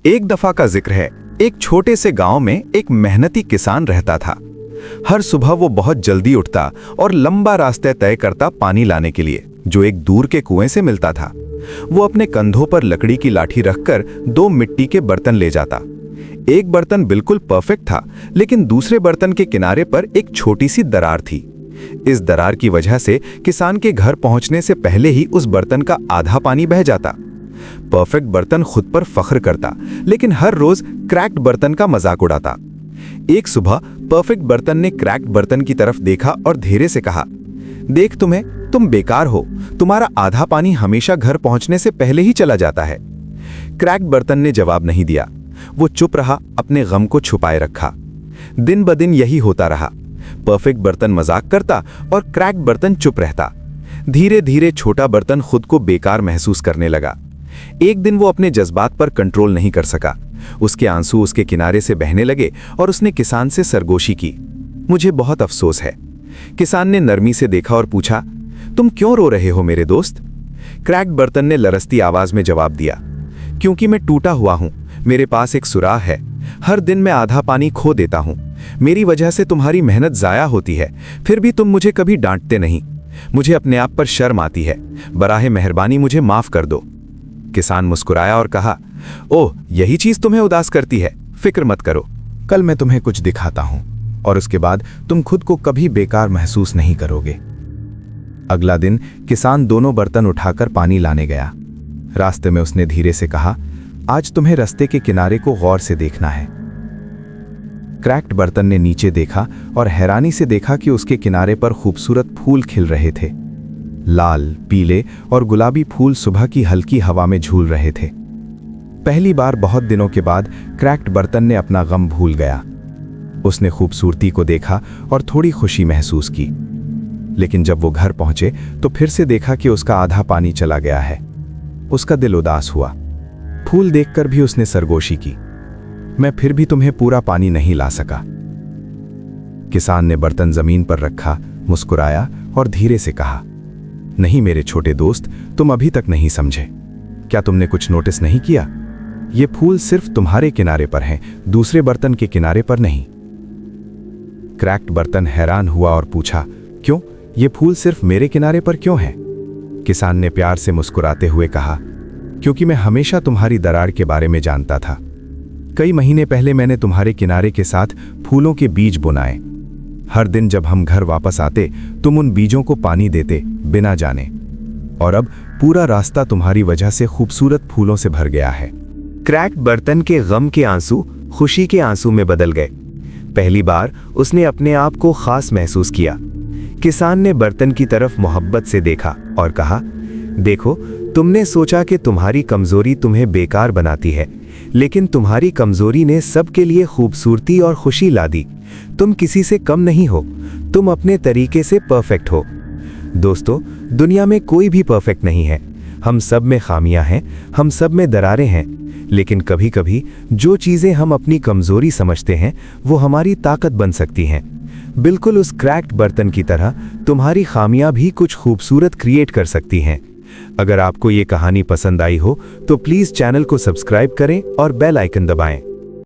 एक दफा का जिक्र है, एक छोटे से गांव में एक मेहनती किसान रहता था। हर सुबह वो बहुत जल्दी उठता और लंबा रास्ता तय करता पानी लाने के लिए, जो एक दूर के कुएं से मिलता था। वो अपने कंधों पर लकड़ी की लाठी रखकर 2 मिट्टी के बर्तन ले जाता। एक बर्तन बिल्कुल परफेक्ट था, लेकिन दूसरे बर्तन के किनारे पर एक छोटी सी दरार थी। इस दरार की वजह से किसान के घर पहुंचने से पहले ही उस बर्तन का आधा पानी बह जाता। परफेक्ट बर्तन खुद पर फख्र करता, लेकिन हर रोज क्रैक्ड बर्तन का मजाक उड़ाता। एक सुबह परफेक्ट बर्तन ने क्रैक्ड बर्तन की तरफ देखा और धीरे से कहा, देख तुम बेकार हो, तुम्हारा आधा पानी हमेशा घर पहुंचने से पहले ही चला जाता है। क्रैक्ड बर्तन ने जवाब नहीं दिया। वो चुप रहा, अपने गम को छुपाए रखा। दिन ब दिन यही होता रहा। परफेक्ट बर्तन मजाक करता और क्रैक्ड बर्तन चुप रहता। धीरे धीरे छोटा बर्तन खुद को बेकार महसूस करने लगा। एक दिन वो अपने जज्बात पर कंट्रोल नहीं कर सका। उसके आंसू उसके किनारे से बहने लगे और उसने किसान से सरगोशी की। मुझे बहुत अफसोस है। किसान ने नरमी से देखा और पूछा, तुम क्यों रो रहे हो मेरे दोस्त? क्रैक्ड बर्तन ने लरसती आवाज में जवाब दिया, क्योंकि मैं टूटा हुआ हूं, मेरे पास एक सुराह है। हर दिन मैं आधा पानी खो देता हूं। मेरी वजह से तुम्हारी मेहनत जाया होती है, फिर भी तुम मुझे कभी डांटते नहीं। मुझे अपने आप पर शर्म आती है। बराहे मेहरबानी मुझे माफ कर दो। किसान मुस्कुराया और कहा, ओह, यही चीज तुम्हें उदास करती है? फिक्र मत करो, कल मैं तुम्हें कुछ दिखाता हूं और उसके बाद तुम खुद को कभी बेकार महसूस नहीं करोगे। अगला दिन किसान दोनों बर्तन उठाकर पानी लाने गया। रास्ते में उसने धीरे से कहा, आज तुम्हें रास्ते के किनारे को गौर से देखना है। क्रैक्ड बर्तन ने नीचे देखा और हैरानी से देखा कि उसके किनारे पर खूबसूरत फूल खिल रहे थे। लाल, पीले और गुलाबी फूल सुबह की हल्की हवा में झूल रहे थे। पहली बार बहुत दिनों के बाद क्रैक्ड बर्तन ने अपना गम भूल गया। उसने खूबसूरती को देखा और थोड़ी खुशी महसूस की। लेकिन जब वो घर पहुंचे तो फिर से देखा कि उसका आधा पानी चला गया है। उसका दिल उदास हुआ। फूल देखकर भी उसने सरगोशी की, मैं फिर भी तुम्हें पूरा पानी नहीं ला सका। किसान ने बर्तन जमीन पर रखा, मुस्कुराया और धीरे से कहा, नहीं मेरे छोटे दोस्त, तुम अभी तक नहीं समझे। क्या तुमने कुछ नोटिस नहीं किया? ये फूल सिर्फ तुम्हारे किनारे पर हैं, दूसरे बर्तन के किनारे पर नहीं। क्रैक्ड बर्तन हैरान हुआ और पूछा, क्यों? ये फूल सिर्फ मेरे किनारे पर क्यों है? किसान ने प्यार से मुस्कुराते हुए कहा, क्योंकि मैं हमेशा तुम्हारी दरार के बारे में जानता था। कई महीने पहले मैंने तुम्हारे किनारे के साथ फूलों के बीज बुनाए। हर दिन जब हम घर वापस आते तुम उन बीजों को पानी देते बिना जाने, और अब पूरा रास्ता तुम्हारी वजह से खूबसूरत फूलों से भर गया है। क्रैक्ड बर्तन के गम के आंसू खुशी के आंसू में बदल गए। पहली बार उसने अपने आप को खास महसूस किया। किसान ने बर्तन की तरफ मोहब्बत से देखा और कहा, देखो, तुमने सोचा कि तुम्हारी कमजोरी तुम्हें बेकार बनाती है, लेकिन तुम्हारी कमजोरी ने सबके लिए खूबसूरती और खुशी ला दी। तुम किसी से कम नहीं हो, तुम अपने तरीके से परफेक्ट हो। दोस्तों, दुनिया में कोई भी परफेक्ट नहीं है। हम सब में खामियां हैं, हम सब में दरारें हैं, लेकिन कभी कभी जो चीजें हम अपनी कमजोरी समझते हैं वो हमारी ताकत बन सकती हैं। बिल्कुल उस क्रैक्ड बर्तन की तरह तुम्हारी खामियां भी कुछ खूबसूरत क्रिएट कर सकती हैं। अगर आपको ये कहानी पसंद आई हो तो प्लीज चैनल को सब्सक्राइब करें और बेल आइकन दबाएं।